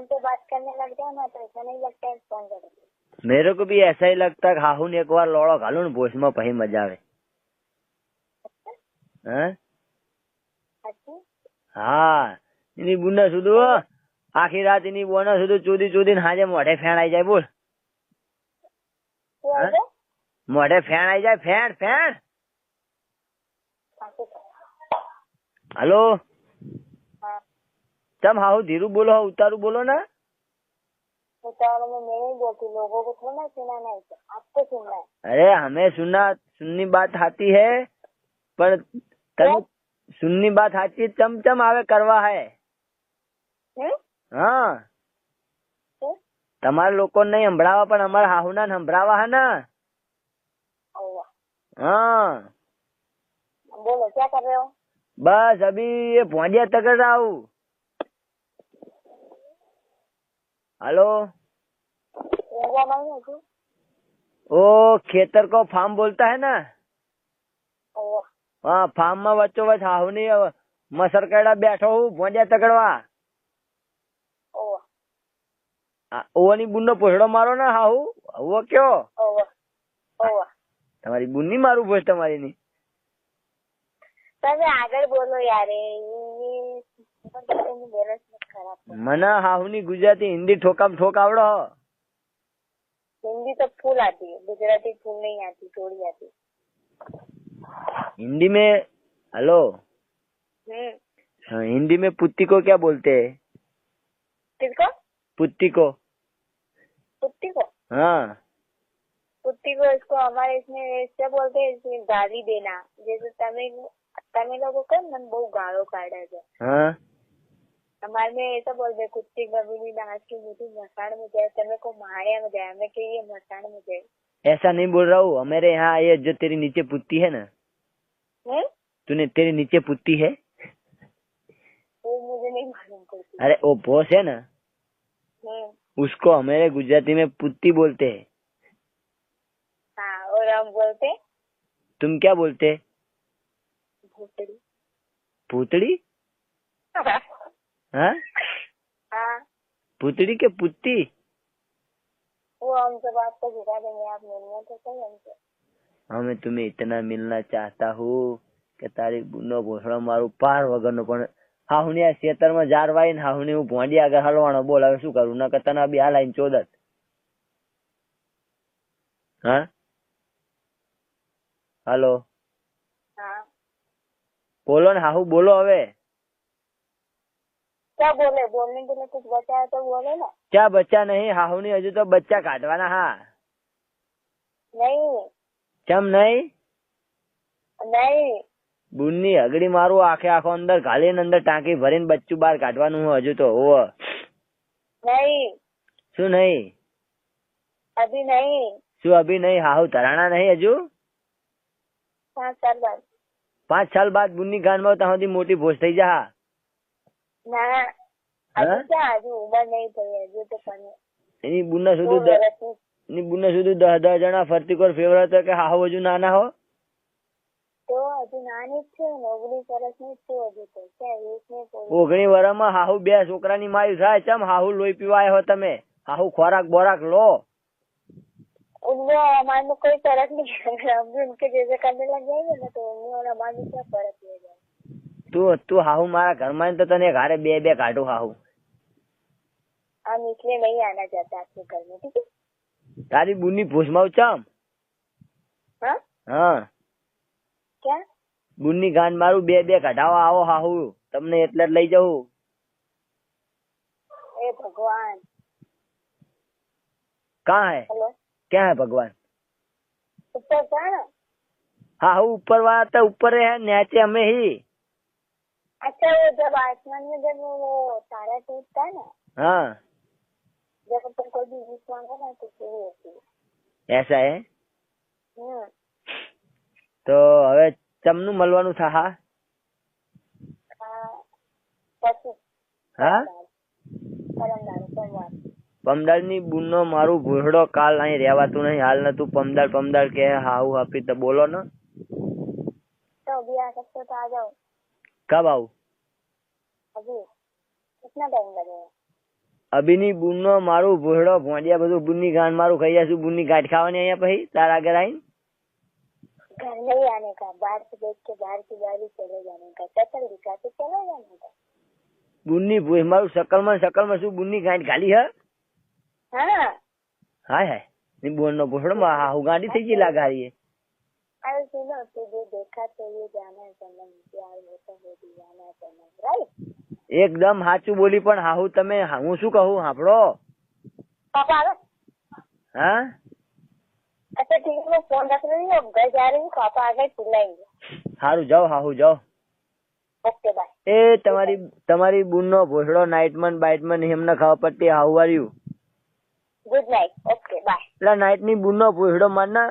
Phone पे बात करने लग जाए ना तो ऐसा नहीं लगता है फोन कर। मेरे को भी ऐसा ही लगता है हाहू ने एक बार लोड़ो घालू ने भोज में पही मजा आवे। हाँ इनी बुना सुधू आखी रात इनी बोना सुधू चूदी चूदी हाजे मोढ़े फेण आई जाए। बोल मोढ़े फेण आई जाए। फेण फेण हेलो तम हाहू धीरू बोलो उतारू बोलो ना। उतारू में मैं नहीं बोलती, लोगों को थोड़ा सुनाना है, आपको सुनना है। अरे हमें सुननी बात आती है पर तनु सुननी बात आती है चमचम आवे करवा है। हाँ તમારા લોકો નહીં સંભળાવા પણ અમારા હાહુના સંભળાવા है ना। हाँ बोलो क्या कर रहे हो? बस अभी ये भोंजिया तक रहा हूँ। हेलो ओ खेतर को फार्म बोलता है ना। हाँ फार्म में वच्चो वच हाहू नहीं मसर केड़ा बैठो हूँ भोंजिया तकड़वा। ओनी बुनो पोछड़ो मारो ना हाहू वो क्यों તમારી બુની મારું ભોજ તમારી ની તમે આગળ બોલો યાર। મને હાહુની ગુજરાતી हिंदी ठोकाम ठोक आवड़ो। हिंदी तो फूल आती है, गुजराती फूल नहीं आती, थोड़ी आती। हिंदी में हेलो हाँ, हिंदी में पुत्ती को क्या बोलते हैं? किसको? पुत्ती को। पुत्ती को? हाँ पुत्ती को इसको हमारे इसमें ऐसे बोलते हैं, इसमें गाली देना। जैसे तमिल लोगों को मन बहुत गालो काढ़ा है। हाँ हमारे में ऐसा बोलते कुत्ती गबीनी नाच की मुझे मसाण में जाए, तमें को मारिया में जाए, हमें कहिए मसाण में जाए। ऐसा नहीं बोल रहा हूँ। हमारे यहाँ ये जो तेरी नीचे पुत्ती है ना तूने तेरे नीचे पुत्ती है वो मुझे नहीं मालूम पड़ती। अरे वो भोस है ना उसको हमारे गुजराती में पुत्ती बोलते हैं। हाँ और हम बोलते तुम क्या बोलते? भूतड़ी। भूतड़ी? हाँ हाँ भूतड़ी के पुत्ती? वो हम सब आपको सिखा देंगे, आप मिलना तो सही हमसे। हाँ मैं तुम्हें इतना मिलना चाहता हूँ कि तारी बुनो भोसड़ो मारू पार वगर नो पण हाहुनी आ खेतर में जारवाई ने हाहुनी हूँ भोंडिया आगे हलवानो बोल हवे शू करूं नकर तने बी हाल आईने चोदत। हाँ हेलो हाँ बोलो ने हाहू बोलो हवे। क्या बोले? बोलने के लिए कुछ बचा है तो बोले ना। क्या बच्चा नहीं हाहुनी हजू तो बच्चा काटवाना। हाँ नहीं चम नहीं नहीं बुन्नी हगड़ी मारू आखे आखो अंदर घाली ने अंदर टांकी भरीने बच्चू बार काटवानुं हजू तो हो नहीं शू नहीं अभी नहीं। शू अभी नहीं? हाहू धराना नहीं हजू 5 साल बाद। 5 साल बाद बुन्नी गान में ताहुदी मोटी भोज थई जा। ना अभी क्या अभी उम्र नहीं थई हजू तो कने एनी बुन्ना सुधू एनी बुन्ना सुधू 10 जणा फरती कोर फेवरा तो के हाहू हजू नाना हो तो हजू नानी छे 19 વર્ષની છું હજુ તો क्या 20 में 19 વર્ષમાં હાહુ બે છોકરાની માઈ થાય ચમ હાહુ લોહી પીવાય हो તમે હાહુ ખોરાક બોરાક लो। उनमें हमारे में कोई फर्क नहीं है, हम भी उनके जैसे करने लग जाएंगे ना तो उनमें और हमारे में क्या फर्क हो जाएगा। तू हाहू मारा घर में तो तने घारे बे काटू हाहू। हम इसलिए नहीं आना चाहते आपके घर में, ठीक है? तारी बुनी भूसमाऊ चम। हाँ हाँ क्या बुनी गान मारू बे काटावा आओ हाहू तमने એટલે જ લઈ જાઉં। ए भगवान कहाँ है? हेलो क्या है भगवान? ऊपर था ना। हाहू ऊपर वाला तो ऊपर है नीचे हमें ही। अच्छा वो जब आसमान में जब वो तारा टूटता है ना हाँ जब अपन कोई भी विश मांगा ना तो पूरी होती है। ऐसा है तो હવે ચમનું મળવાનું થા। હા પછી હા પરમદાર પમદાળની બુનનો મારું ભૂહડો કાલ અહીં રહેવાતું નહીં હાલ ને તું પમદાળ કે હાઉ આપી તો બોલો ને। तो अभी आ सकते तो आ जाओ। कब आऊँ? अभी कितना टाइम लगेगा? અભિની બુનનો મારું ભોયડો ભોંડિયા બધું બુનની ગાંઠ મારું ખાઈ જશું. બુનની ગાંઠ ખાવાની અહીંયા પછી તારા આગળ આવીને घर नहीं आने का, बाहर से देख के बाहर की गाड़ी चले जाने का, चक्कर दिखा के चले जाने का. બુનની ભોય મારું શકલમાં શું બુનની ગાંઠ ખાલી હે? हाँ હાય હાય ની બોનનો ભોસડો હાહુ ગાંડી થઈ ગઈ લાગારી. अरे सुनो, तुझे देखा तो ये जाना है सनम, प्यार होता है दीवाना है सनम, राइट? એકદમ સાચું બોલી પણ હાહુ તમે હું શું કહું સાંભળો. पापा आ गए? હા अच्छा ठीक है, मैं फोन रख रही हूँ, घर जा रही हूँ, पापा आ गए चिल्लाएंगे. સારું જાઓ હાહુ જાઓ. Okay bye. એ તમારી બુનનો ભોસડો નાઇટમન બાઇટમન એમને ખબર પડતી how are you. Good night. Okay bye. એટલે નાઇટ ની બુનનો ભોસડો મારના.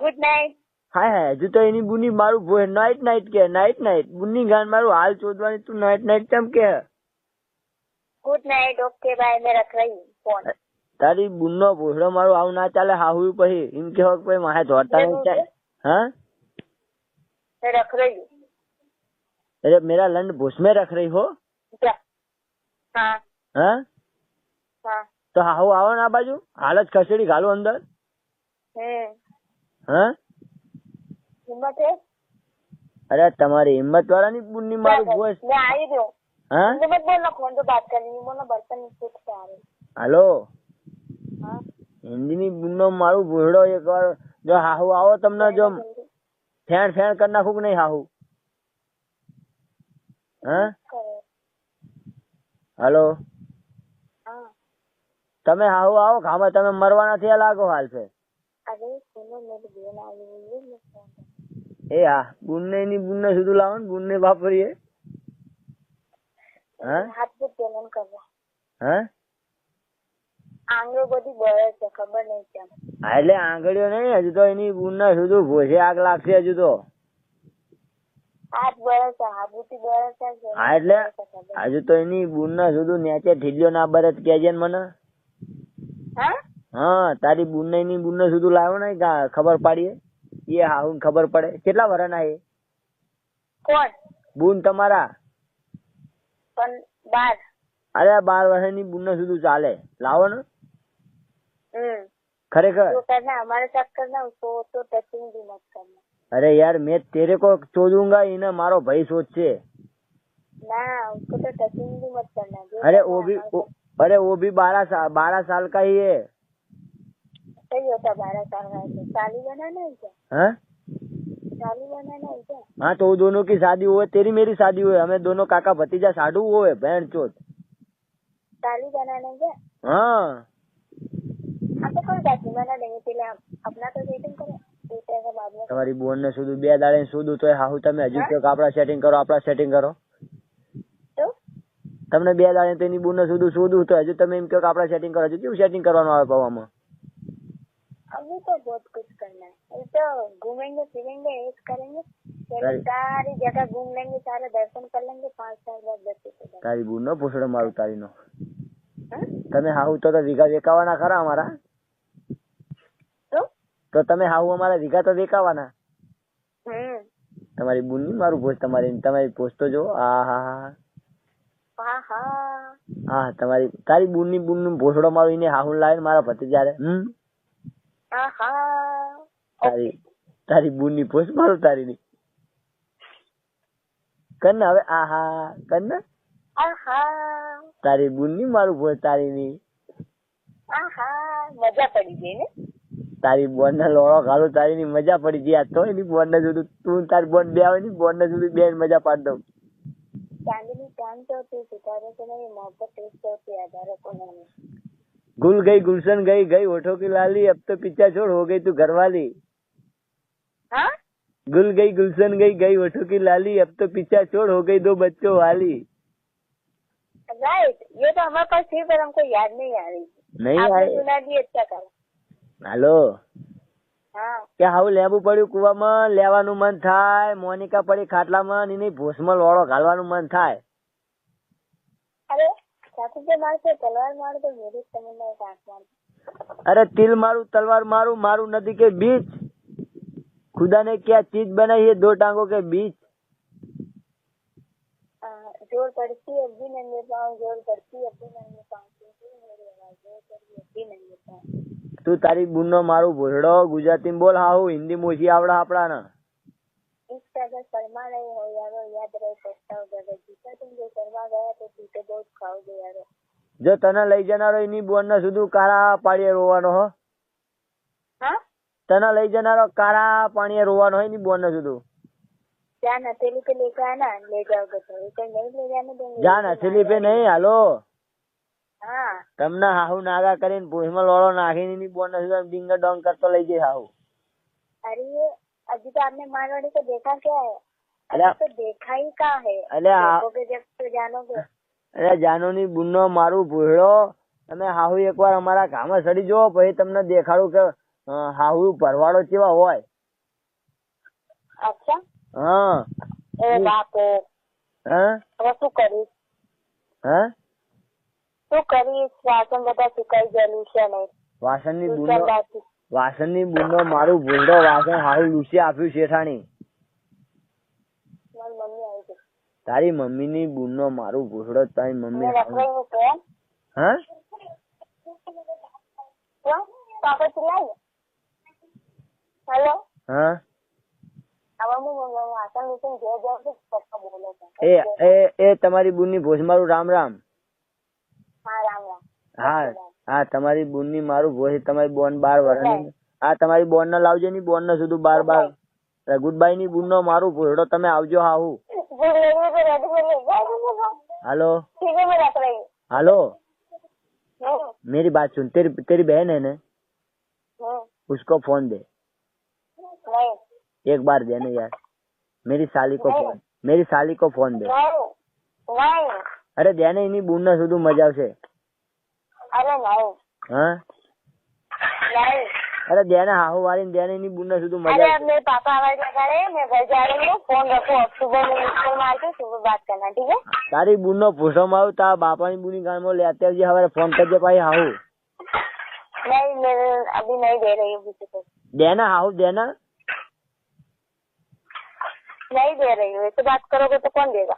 Good night. હાય હાય હજુ તો એની બુની મારું ભોય નાઇટ કે નાઇટ બુનની ગાન મારું હાલ ચોદવાની તું નાઇટ કેમ કે. Good night. Okay bye. मैं रख रही हूँ फोन. તારી બુનનો ભોસડો મારું આવું ના ચાલે હાહુ પછી એમ કે પછી માહે ધોરતા નહીં ચાલે. હા मैं रख रही हूँ. अरे मेरा लंड भूस में रख रही हो. क्या? हाँ हाँ हाँ. तो हाहू આવો ને આ બાજુ હાલ જ ખસેડી ઘાલું અંદર. હા हिम्मत है? અરે તમારી હિંમત વાળાની બુનની મારું ભોસ. मैं आ ही रही हूँ. હા मुझे मत बोलना, फोन पे बात करनी है, बोलना बर्तन कुछ आ रहे. હાલો हाँ હિન્દીની બુનનો મારું ભોસડો એકવાર જો હાહુ આવો તમને જો ફેણ કરી નાખું કે નહીં હાહુ. હા હાલો हाँ. તમે હાહુ આવો ખામાં તમે મરવાના થયા લાગો હાલ છે. अरे सुनो, मेरी बहन आई हुई है, मैं फोन कर. એ હા બુનને સુધી લાવો ને બુનને વાપરીએ. હા हाथ पे जलन कर रहा. હા आंगळे बधी बळे છે, ખબર નહીં કેમ. હા એટલે આંગળીઓ નહીં હજુ તો એની બુનના સુધી ભોસે આગ લાગશે હજુ તો. હાથ બળે છે, હાબુતી બળે છે. હા એટલે હજુ તો એની બુનના સુધી નેચે ઢીલ્યો ના બરે કેજે ને મને. હા હા તારી બુનને એની બુનને સુધી લાવ્યો ને ખબર પાડીએ એ હાહુ ખબર પડે. કેટલા વરાના એ કોણ? બુન તમારા? પણ 12. અરે 12 વર્ષની બુનને સુધી ચાલે લાવો ને ખરેખર. तो करना हमारे साथ करना, उसको तो टचिंग भी मत करना. अरे यार मैं तेरे को चोदूंगा इन्हें मारो भाई सोच से. ना उसको तो टचिंग भी मत करना. अरे वो भी 12 साल का ही है. सही होता 12 साल का है. साली बनाना है क्या? हाँ साली बनाना है क्या? हाँ तो दोनों की शादी हुए, तेरी मेरी शादी हुए, हमें दोनों काका भतीजा साडू हुए बहन चोद. साली बनाना है क्या? हाँ आपको कोई बात नहीं, बना देंगे. पहले आप अपना तो सेटिंग करो, दूसरे का बाद में. તમારી બોન ને સુધું 2 દાડે સુધું તો હાહુ તમે હજુ કહો કે આપડા સેટિંગ કરો. तो તમને 2 દાડે તો એની બોન ને સુધું તો હજુ તમે એમ કહો કે આપડા સેટિંગ કરો. હજુ કેવું સેટિંગ કરવાનું આવે પવામાં? अभी तो बहुत कुछ करना है. अभी तो घूमेंगे फिरेंगे, ऐश करेंगे, सारी जगह घूम लेंगे, सारे दर्शन कर लेंगे. 5 साल बाद 10 તારી બોન નો પૂછડો મારું તારી નો. हाँ? તમે હાહુ તો વીઘા વેકાવાના ખરા અમારા. તો તમે હાહુ અમારા વીઘા તો વેકાવાના. તમારી બુન ની મારું પોસ્ટ તમારી પોસ્ટ તો જો. હા તારી બુન નું ભોસડો મારું એને હાહુ લાવીને મારા ભતીજા રે. તારી બુન ની પોસ્ટ મારું તારી ની કર ને હવે. કર ને તારી બુન ની મારું પોસ્ટ તારી ની. મજા પડી ગઈ ને. તારી બોન ને લોળો ઘાલું તારી ની મજા પડી ગઈ. તો એની બોન ને જોડું તું તારી બોન બે આવે ની બોન ને જોડું બે મજા પાડ દઉં. चांदनी चांद तो होती, सितारे से नहीं, मोहब्बत टेस्ट होती है, आधारों को नहीं. गुल गई गुलशन गई होठों की लाली, अब तो पीछा छोड़ हो गई तू घरवाली. हाँ गुल गई गुलशन गई होठों की लाली, अब तो पीछा छोड़ हो गई 2 बच्चों वाली. राइट. ये तो हमारे पास थी पर हमको याद नहीं आ रही. नहीं आपने आए. सुना दी, अच्छा करा. હાલો हाँ કે હાવું લેવું પડ્યું કુવામાં લેવાનું મન થાય. મોનિકા પડી ખાટલામાં એની ભૂસમાં લોળો ઘાલવાનું મન થાય. अरे साथी से मार से तलवार मार तो मेरी समझ में एक आंख मार. अरे तिल मारू तलवार मारू नदी के बीच. खुदा ने क्या चीज बनाई है 2 टांगों के बीच. जोर पड़ती है अब भी नहीं ले पाऊँ, जोर पड़ती है अब भी नहीं ले पाऊँ, मेरी आवाज जोर पड़ी अब भी नहीं ले पाऊँ। તું તારી બુનનો મારું ભોસડો ગુજરાતીમાં બોલ હાહુ હિન્દી મોછી આવડે આપડાને इसका अगर शर्मा रहे हो यारो, याद रहे पछताओ अगर जीता तुम जो शर्मा गया तो पीछे बहुत खाओगे यारो। જો તને લઈ જનારો એની બોનને સુધી કાળા પાણીએ રોવાનો હો हाँ તને લઈ જનારો કાળા પાણીએ રોવાનો હોય એની બોનને સુધી जान हथेली पे लेकर आना, ले जाओगे तो इसे नहीं ले जाने देंगे। જાન હથેલી पे નહીં હાલો हाँ તમને હાહુ નાગા કરીને ભૂસમાં લોળો નાખીને એની બોનને સુધી ડીંગ ડોંગ કરતો લઈ જઈ હાહુ अरे ये अभी तो आपने मारवाड़ी को देखा क्या है? अरे अभी तो देखा ही कहाँ है? अरे देखोगे जब तो जानोगे। અરે જાનુની બુનનો મારું ભોસડો તમે હાહુ એકવાર અમારા ગામમાં સડી જો પછી તમને દેખાડું કે હાહુ ભરવાડો કેવા હોય। अच्छा હા ए बाप रे, હા હવે શું કરીશ? હા શું કરીશ? વાસણ બધા સુકાઈ ગયેલું છે નહીં। વાસણની બુનનો મારું ભોસડો વાસણ હાહુ લૂસી આપ્યું શેઠાણી। મારી મમ્મી આવી ગઈ। તારી મમ્મીની બુનનો મારું ભોસડો તારી મમ્મી મેં રખડાઈ હું કેમ? હા क्यों? पापा चिल्लाए? हेलो હા अब હું વાસણ લૂસીને ઘેર જાઉં છું, પપ્પા બોલે છે। એ એ એ તમારી બુનની ભોસ મારું રામ રામ। हाँ राम राम। હા હા તમારી બુનની મારું ભોસ તમારી બોન 12 વર્ષની હા તમારી બોનને લાવજો ની બોનને સુધી 12 ગુડબાય ની બુનનો મારું ભોસડો તમે આવજો હાહુ। हेलो ठीक है मैं रख रही हूँ। हेलो मेरी बात सुन तेरी तेरी बहन है ना उसको फोन दे नहीं एक बार देने यार मेरी साली को फोन दे नहीं अरे देने इन्हीं बूढ़ना शुद्ध मजा से अरे नहीं हाँ नहीं अरे देना हाहू वाली देने इन्हीं बूढ़ना शुद्ध अरे मजा अब मेरे पापा आवाज लगा रहे हैं, मैं घर जा रही हूँ, फोन रखो, अब सुबह में स्कूल मार के सुबह बात करना, ठीक है? तारी बूढ़नो पूछो मारू ता बापा की बूढ़ी गान में लेते हैं हमारे फोन कर दे पाई हाहू नहीं मैं अभी नहीं दे रही हूँ किसी को, देना हाहू देना नहीं दे रही हूँ। ऐसे बात करोगे तो कौन देगा?